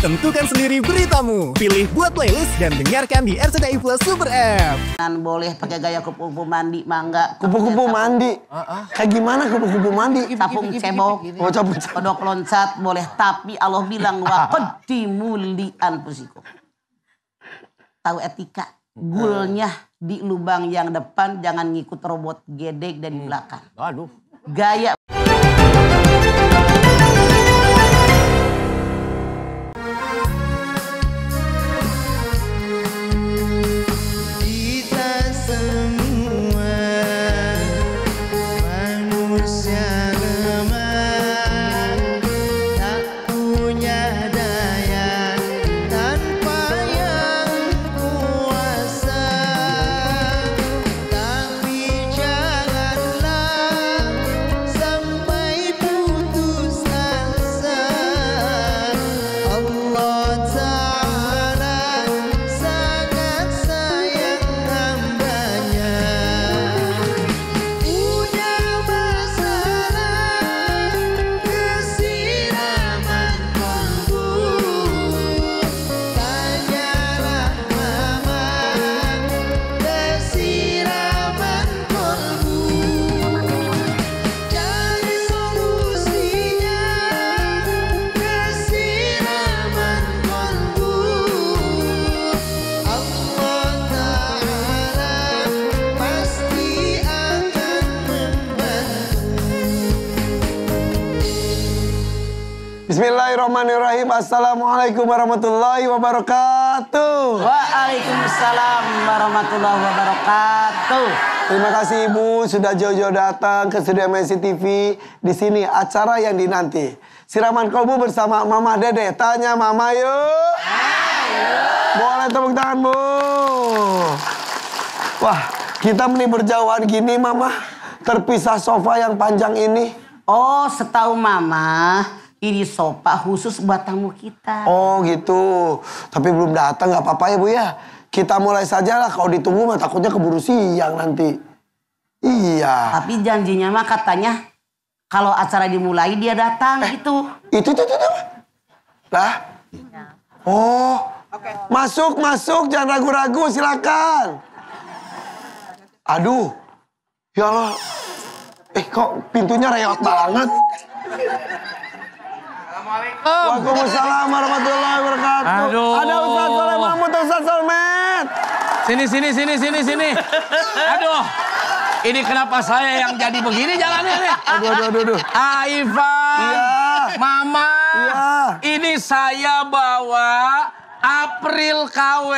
Tentukan sendiri beritamu. Pilih buat playlist dan dengarkan di RCTI Plus Super App. Kan boleh pakai gaya kupu-kupu mandi, mangga. Kupu-kupu mandi? Kayak gimana kupu-kupu mandi? Sapung cebok, kodok loncat boleh. Tapi Allah bilang wa qaddimu li anfusikum. Tahu etika. Gulnya di lubang yang depan, jangan ngikut robot gedek dari belakang. Aduh. Gaya. Bismillahirrahmanirrahim. Assalamualaikum warahmatullahi wabarakatuh. Waalaikumsalam warahmatullahi wabarakatuh. Terima kasih Ibu sudah jauh-jauh datang ke studio MNC TV. Di sini acara yang dinanti. Siraman Kolbu bersama Mama Dede. Tanya Mama yuk. Boleh tepuk tangan Bu. Wah, kita meni berjauhan gini Mama. Terpisah sofa yang panjang ini. Oh, setahu Mama, ini sofa khusus buat tamu kita. Oh gitu. Tapi belum datang, nggak apa-apa ya Bu ya. Kita mulai saja lah. Kalau ditunggu mah takutnya keburu siang nanti. Iya. Tapi janjinya mah katanya kalau acara dimulai dia datang gitu. Itu. Lah. Oh. Masuk. Jangan ragu-ragu. Silakan. Aduh. Ya Allah. Kok pintunya reot banget. Waalaikumsalam warahmatullahi wabarakatuh. Aduh. Ada Ustaz Soleh Mahmud, Ustaz Solmed. Sini. Aduh. Ini kenapa saya yang jadi begini jalannya nih? Aduh. Ivan. Iya. Mama. Iya. Ini saya bawa April KW.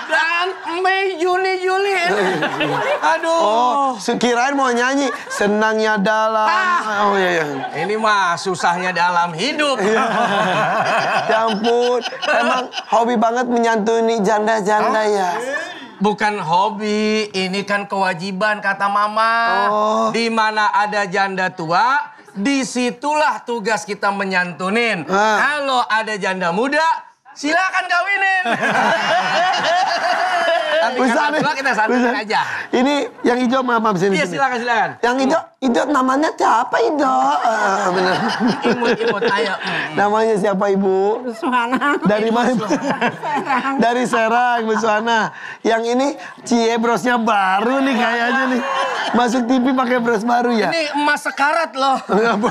Dan Mei, Juni. Aduh. Oh, sekirain mau nyanyi. Senangnya dalam. Oh iya. Ini mah susahnya dalam hidup. Ya ampun. Emang hobi banget menyantuni janda-janda ya? Bukan hobi, ini kan kewajiban kata Mama. Oh. Di mana ada janda tua, disitulah tugas kita menyantunin. Kalau ada janda muda, silakan kawinin. Tapi karena tua kita santunin aja. Ini yang hijau Mama sini. Iya silakan. Yang hijau namanya siapa hijau? Bener. Imut, ayo. Namanya siapa Ibu? Suhana. Dari mana? Dari Serang, Bu Suhana. Yang ini cie brosnya baru nih kayaknya nih. Masuk TV pakai bros baru ya? Ini emas sekarat loh.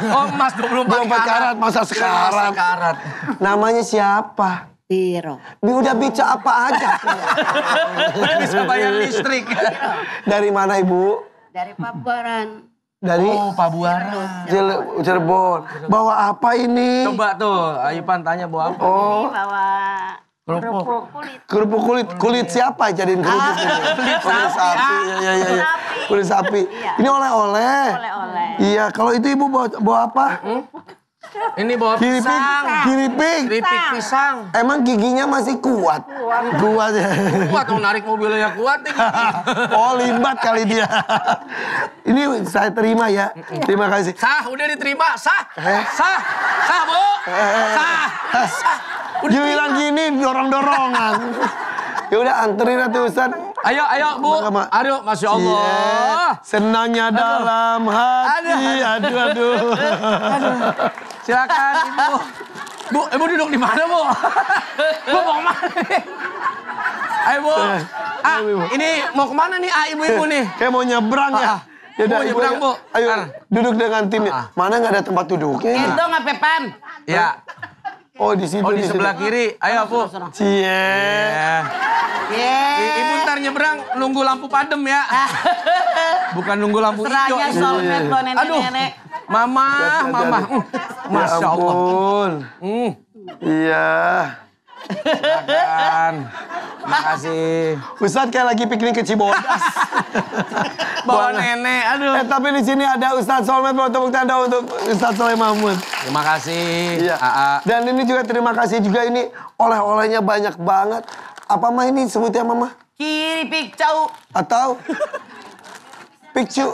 Oh emas 24 karat, masa sekarat. Namanya siapa? Biro. Udah bicara apa aja. Bisa bayar listrik. Dari mana Ibu? Dari Pabuaran. Dari Pabuaran. Cirebon. Bawa apa ini? Coba tuh, Ipan tanya bawa apa? Oh, Bawa Kerupuk. kerupuk kulit. Kulit siapa jadiin kerupuk ini? Kulit sapi. Iya. Kulit sapi. Ini oleh-oleh. Oleh-oleh. Iya, kalau itu Ibu bawa apa? Ini bawa pisang. Keripik pisang. Emang giginya masih kuat? Kuat ya. Kuat, mau narik mobilnya kuat nih. Oh, limbat kali dia. Ini saya terima ya. Terima kasih. Sah, udah diterima. Sah, Bu. Sah. Giliran gini dorong-dorongan. Ya udah anterin atuh Ustaz. Ayo Bu. Aduh, Masya Allah. Iya. Senangnya dalam hati. Aduh. Silakan Ibu. Bu, Ibu duduk di mana, Bu? Bu mau kemana nih? Ayo, Bu. Ini mau kemana nih, ibu-ibu nih? Kayak mau nyebrang ya. Mau nyebrang, Bu. Ayo, duduk dengan timnya. Mana nggak ada tempat duduknya? Itu nggak Pepan? Ya. Oh, di situ. Oh, di sebelah kiri. Ayo, Bu. Cie. Ibu ntar nyebrang, nunggu lampu padam ya. Bukan nunggu lampu hijau. Seranya solmed lo nenek-nenek. Mama. Masya Allah. Ampun. Iya. Silakan. Makasih. Ustadz kayak lagi piknik ke Cibodas. Bawa nenek, aduh. Tapi di sini ada Ustadz Solmed, tepuk tanda untuk Ustadz Soleh Mahmud. Terima kasih. Iya. AA. Dan ini juga terima kasih juga ini oleh-olehnya banyak banget. Apa mah ini sebutnya mama? Kiri pikcau. Atau Pikcu.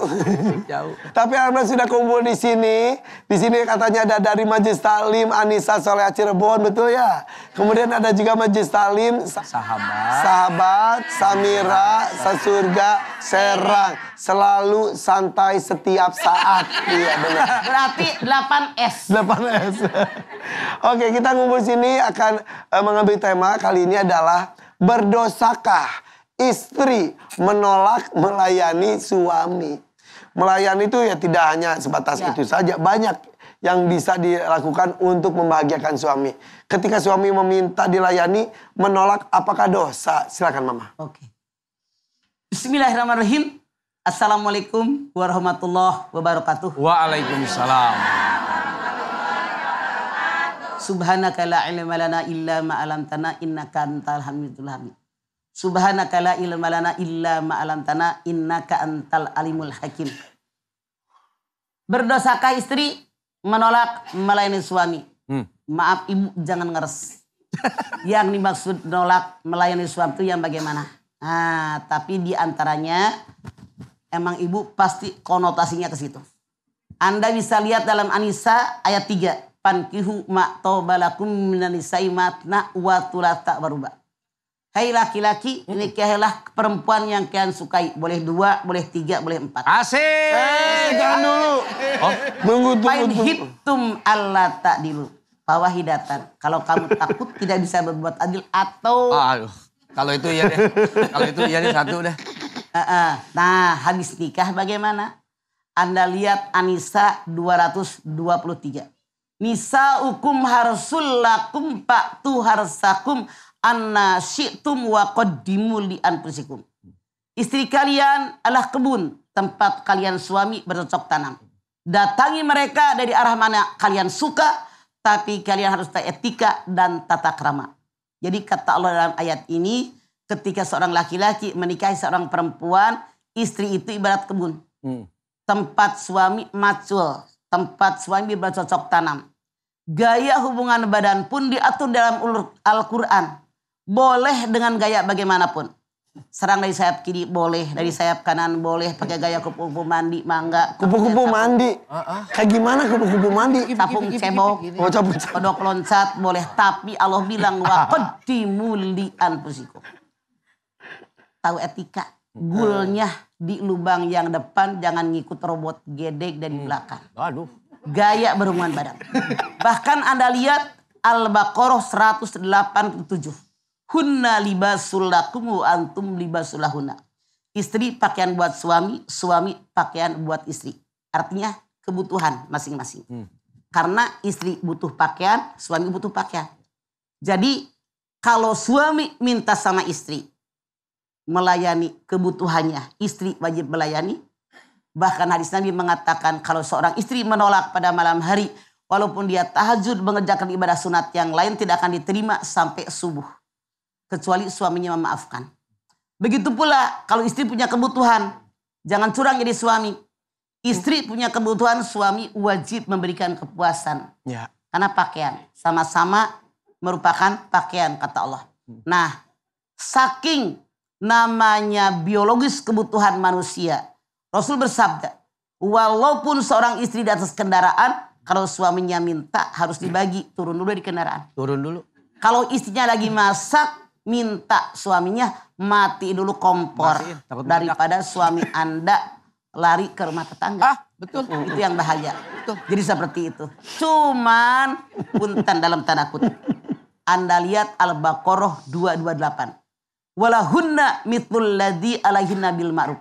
Jauh. Tapi alhamdulillah sudah kumpul di sini. Di sini katanya ada dari Majelis Taklim Anissa Soleha Cirebon, betul ya? Kemudian ada juga Majelis Taklim Sahabat, Samira, Sasurga, Serang. Selalu santai setiap saat. Iya benar. Berarti 8S. 8S. Oke, kita ngumpul sini akan mengambil tema kali ini adalah berdosakah istri menolak melayani suami. Melayani itu ya tidak hanya sebatas itu saja. Banyak yang bisa dilakukan untuk membahagiakan suami. Ketika suami meminta dilayani, menolak apakah dosa? Silakan Mama. Oke. Bismillahirrahmanirrahim. Assalamualaikum warahmatullahi wabarakatuh. Waalaikumsalam. Subhanaka la ilma lana illa ma 'allamtana innaka antal hamidul hamid. Subhanaka la ilma lana illa ma 'allamtana innaka antal alimul hakim. Berdosakah istri menolak melayani suami? Maaf ibu, jangan ngeres. Yang dimaksud menolak melayani suami itu yang bagaimana? Nah, tapi di antaranya emang ibu pasti konotasinya ke situ. Anda bisa lihat dalam An-Nisa ayat 3. Pankihu ma tobalakum minan nisa'i matna wa thulatha baruba. Hai laki-laki, nikahilah perempuan yang kalian sukai. Boleh 2, boleh 3, boleh 4. Asik. Jangan dulu. Oh, Tunggu. Pain hibtum alla ta'dilu. Fawahidatan. Kalau kamu takut tidak bisa berbuat adil atau... aduh. Kalau itu iya deh. Kalau itu iya deh, satu deh. Nah, habis nikah bagaimana? Anda lihat An-Nisa 223. Nisa'ukum harsul lakum fa'tu harsakum anna syi'tum wa qaddimu li anfusikum. Istri kalian adalah kebun, tempat kalian suami bercocok tanam. Datangi mereka dari arah mana kalian suka, tapi kalian harus taat etika dan tata krama. Jadi kata Allah dalam ayat ini, ketika seorang laki-laki menikahi seorang perempuan, istri itu ibarat kebun. Tempat suami macul, tempat suami bercocok tanam. Gaya hubungan badan pun diatur dalam Al-Quran. Boleh dengan gaya bagaimanapun. Serang dari sayap kiri boleh, dari sayap kanan boleh, pakai gaya kupu-kupu mandi, mangga. Kupu-kupu mandi? Kayak gimana kupu-kupu mandi? Sapung cebok, kodok loncat boleh. Tapi Allah bilang, wa qaddimu li anfusikum. Tahu etika. Gulnya di lubang yang depan, jangan ngikut robot gedek dari belakang. Aduh. Gaya berhubungan badan. Bahkan Anda lihat Al-Baqarah 187. Hunna libasul lakum wa antum libasul lahunna. Istri pakaian buat suami, suami pakaian buat istri. Artinya kebutuhan masing-masing. Karena istri butuh pakaian, suami butuh pakaian. Jadi kalau suami minta sama istri melayani kebutuhannya, istri wajib melayani. Bahkan hadis Nabi mengatakan kalau seorang istri menolak pada malam hari, walaupun dia tahajud mengerjakan ibadah sunat yang lain tidak akan diterima sampai subuh. Kecuali suaminya memaafkan. Begitu pula kalau istri punya kebutuhan, jangan curang jadi suami. Istri punya kebutuhan, suami wajib memberikan kepuasan. Ya. Karena pakaian sama-sama merupakan pakaian kata Allah. Nah, saking namanya biologis kebutuhan manusia, Rasul bersabda, walaupun seorang istri di atas kendaraan, kalau suaminya minta harus dibagi, turun dulu di kendaraan. Turun dulu. Kalau istrinya lagi masak, minta suaminya mati dulu kompor. Matiin, takut daripada suami Anda lari ke rumah tetangga. Betul. Itu yang bahaya. Jadi seperti itu. Cuman punten dalam tanda kutip. Anda lihat Al-Baqarah 228. Walahunna mithlul ladzi alaihinna bil ma'ruf.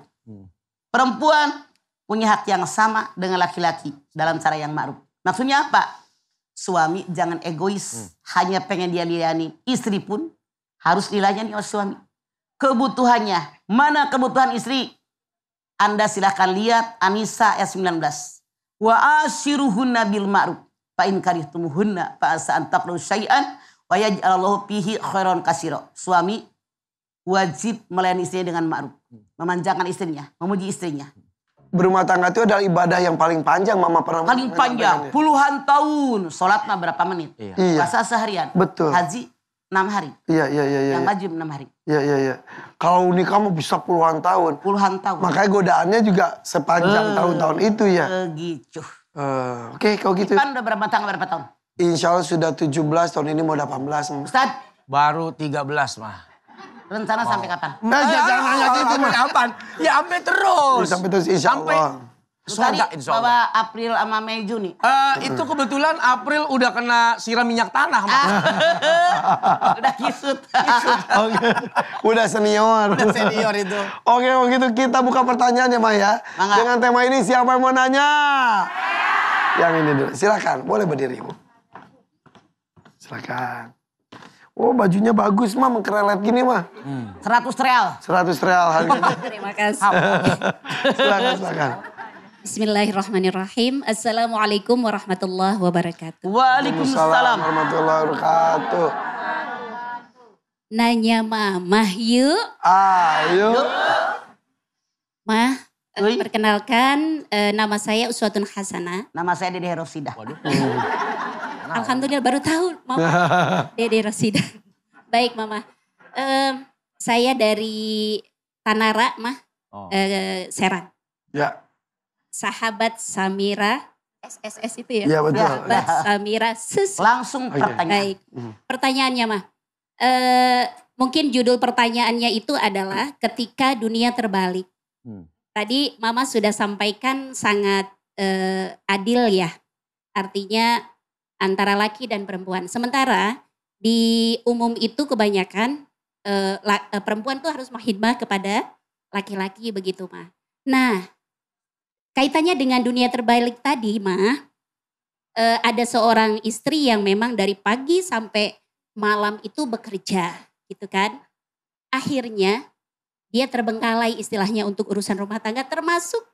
Perempuan punya hak yang sama dengan laki-laki dalam cara yang ma'ruf. Maksudnya apa? Suami jangan egois. Hanya pengen dia layani. Istri pun harus dilayani oleh suami. Kebutuhannya. Mana kebutuhan istri? Anda silahkan lihat An-Nisa ayat 19. Wa ashiruhunna bil ma'ruf. Fa in karihtumuhunna fa asa an taqrabu syai'an wa yaj'alallahu fihi khairan katsira. Suami wajib melayani istrinya dengan ma'ruf. Memanjakan istrinya, memuji istrinya. Berumah tangga itu adalah ibadah yang paling panjang mama pernah. Paling panjang, puluhan tahun. Sholat mah berapa menit? Iya. Puasa seharian. Betul. Haji 6 hari. Iya. Yang wajib 6 hari. Iya. Kalau nikah mah bisa puluhan tahun. Puluhan tahun. Makanya godaannya juga sepanjang tahun-tahun itu ya. Begitu. Oke, kalau gitu. Kan udah berapa tahun? Insya Allah sudah 17, tahun ini mau 18. Ustaz, Baru 13 mah. rencana sampai kapan? Jangan nanya gitu mah. Kapan? Ya sampai terus. Sampai terus insya Allah. Tadi Surga insya Allah. bawa April sama Mei Juni. Itu kebetulan April udah kena siram minyak tanah. Mak. Udah kisut. Oke. Udah senior. Udah senior itu. Oke, kalau gitu kita buka pertanyaan ya, Maya. Mangga. Dengan tema ini siapa yang mau nanya? Yang ini dulu. Silakan, boleh berdiri, Bu. Silakan. Oh, bajunya bagus, mah, mengkerelet gini, mah. 100 real. 100 real harganya. Terima kasih. Silakan. Bismillahirrahmanirrahim. Assalamualaikum warahmatullahi wabarakatuh. Waalaikumsalam. warahmatullahi wabarakatuh. Nanya mamah yuk. Ayo. Mah, Ui. perkenalkan nama saya Uswatun Hasanah. Nama saya Dede Rosida. Alhamdulillah baru tahu mama. Dede Rosida. Baik mama. Saya dari Tanara mah. Serang. Ya. Sahabat Samira. SSS itu ya? Iya, betul. Sahabat Samira Sus. Langsung pertanyaan. Baik. Pertanyaannya mah. Mungkin judul pertanyaannya itu adalah ketika dunia terbalik. Tadi mama sudah sampaikan sangat adil ya. Artinya antara laki dan perempuan. Sementara di umum itu kebanyakan perempuan tuh harus menghidmah kepada laki-laki begitu mah. Nah, kaitannya dengan dunia terbalik tadi mah, ada seorang istri yang memang dari pagi sampai malam itu bekerja gitu kan. Akhirnya dia terbengkalai istilahnya untuk urusan rumah tangga termasuk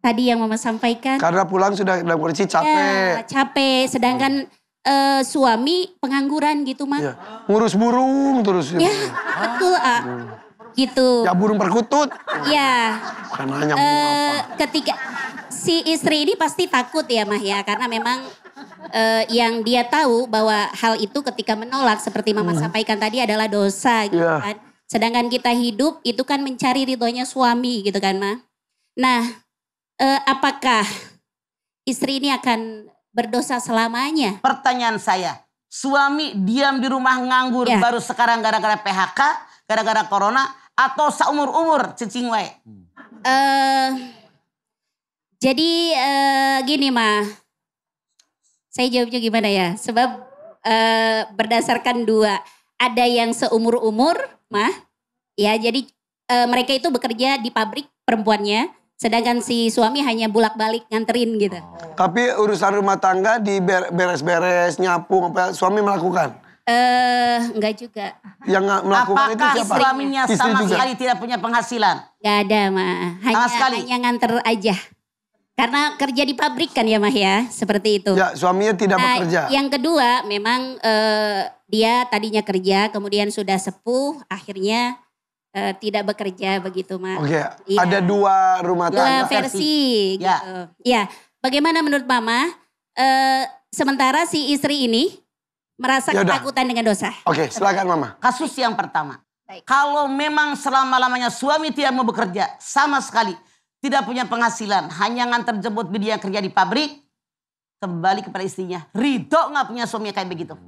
tadi yang mama sampaikan. Karena pulang sudah dalam kondisi capek. Ya, capek. Sedangkan suami pengangguran gitu mah. Ya. Ngurus burung terus. Ya, betul gitu. Ya burung perkutut. Ya. Bukan nanya burung apa. Ketika si istri ini pasti takut ya mah ya. Karena memang yang dia tahu bahwa hal itu ketika menolak seperti mama sampaikan tadi adalah dosa gitu kan. Sedangkan kita hidup itu kan mencari ridhonya suami gitu kan mah. Nah, apakah istri ini akan berdosa selamanya? Pertanyaan saya, suami diam di rumah nganggur baru sekarang gara-gara PHK, gara-gara corona, atau seumur-umur cicing wae? Jadi gini mah, saya jawabnya gimana ya? Sebab berdasarkan dua, ada yang seumur-umur mah, ya jadi mereka itu bekerja di pabrik perempuannya. Sedangkan si suami hanya bolak-balik nganterin gitu. Tapi urusan rumah tangga di beres-beres, nyapu, apa suami melakukan? Enggak juga. Yang melakukan itu Apakah siapa? suaminya Istri sama juga? sekali tidak punya penghasilan? Gak ada mah. Hanya nganter aja. Karena kerja di pabrik kan ya mah ya. Seperti itu. Ya, suaminya tidak bekerja. Yang kedua memang dia tadinya kerja kemudian sudah sepuh akhirnya tidak bekerja begitu mah. Oke, Ya. ada dua rumah Dua tangga. versi Ya. gitu. Ya, bagaimana menurut mama? Sementara si istri ini merasa Ya udah. ketakutan dengan dosa. Oke, silakan mama. Kasus yang pertama. Baik. Kalau memang selama-lamanya suami tidak mau bekerja, sama sekali tidak punya penghasilan, hanya nganter jemput dia kerja di pabrik, kembali kepada istrinya. Ridho nggak punya suami kayak begitu?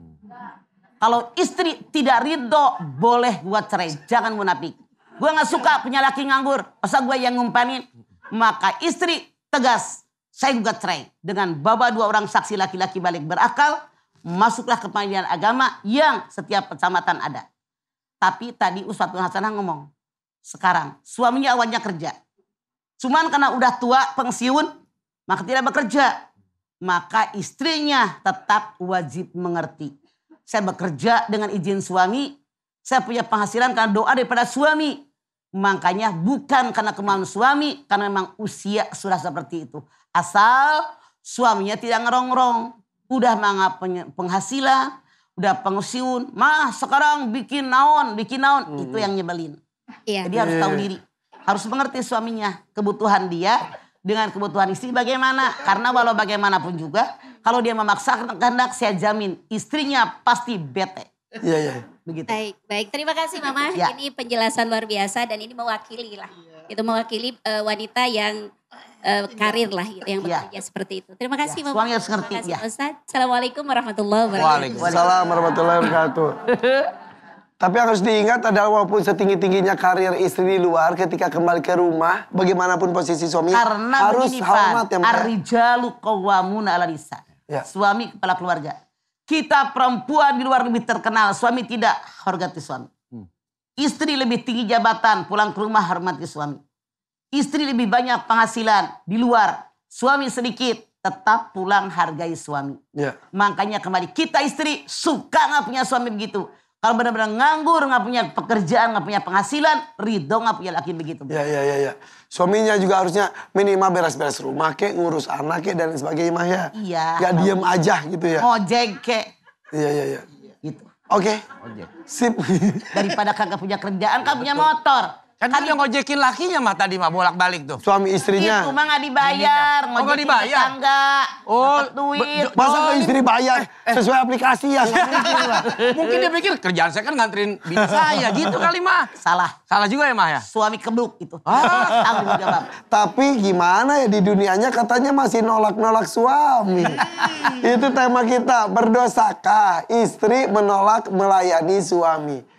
Kalau istri tidak ridho, boleh buat cerai. Jangan munafik. Gue gak suka punya laki nganggur. Masa gue yang ngumpanin? Maka istri tegas. saya gugat cerai dengan bawa 2 orang saksi laki-laki balik berakal, masuklah ke pengadilan agama yang setiap kecamatan ada. Tapi tadi Ustadz Hasanah ngomong, sekarang suaminya awalnya kerja. Cuman karena udah tua pensiun, maka tidak bekerja. Maka istrinya tetap wajib mengerti. Saya bekerja dengan izin suami, saya punya penghasilan karena doa daripada suami. Makanya bukan karena kemauan suami, karena memang usia sudah seperti itu. Asal suaminya tidak ngerongrong, udah mangap penghasilan, udah pensiun, mah sekarang bikin naon, itu yang nyebelin. Iya. Jadi harus tahu diri, harus mengerti suaminya, kebutuhan dia dengan kebutuhan istri bagaimana. Karena walau bagaimanapun juga, kalau dia memaksakan kehendak, saya jamin istrinya pasti bete. Iya, iya. Begitu. Baik. Terima kasih Mama. Ya. Ini penjelasan luar biasa dan ini mewakili lah. Itu mewakili wanita yang karir lah, gitu, yang bekerja seperti itu. Terima kasih Mama. Suami harus ngerti. Terima kasih Ustaz. Assalamualaikum warahmatullahi wabarakatuh. Waalaikumsalam warahmatullahi wabarakatuh. Tapi yang harus diingat adalah walaupun setinggi-tingginya karir istri di luar, ketika kembali ke rumah, bagaimanapun posisi suami, Karena harus begini hormat ya. Pak, ar-rijalu qawwamuna 'alan nisa. Ya. Suami kepala keluarga. Kita perempuan di luar lebih terkenal, suami tidak, hormati suami. Istri lebih tinggi jabatan, pulang ke rumah hormati suami. Istri lebih banyak penghasilan di luar, suami sedikit, tetap pulang hargai suami. Ya. Makanya kembali kita istri suka nggak punya suami begitu. Kalau benar-benar nganggur, nggak punya pekerjaan, nggak punya penghasilan, ridho nggak punya laki begitu. Ya. Suaminya juga harusnya minimal beres-beres rumah kek, ngurus anak kek dan lain sebagainya mah ya. Iya. Gak diem aja gitu ya. Ngojek kek. Iya. Gitu. Oke. Sip. Daripada kagak punya kerjaan, kagak punya motor. Kan dia ngojekin lakinya mah tadi mah bolak-balik tuh. Suami istrinya. Itu mah nggak dibayar, Oh, nggak ngojekin dibayar? tetangga, Oh, dapet duit. Masa ke istri bayar sesuai aplikasi ya? Mungkin dia pikir kerjaan saya kan nganterin bini saya gitu kali mah. Salah, Salah juga ya mah ya? suami kebluk itu. Tanggung jawab. Tapi gimana ya di dunianya katanya masih nolak-nolak suami. Itu tema kita, berdosakah istri menolak melayani suami.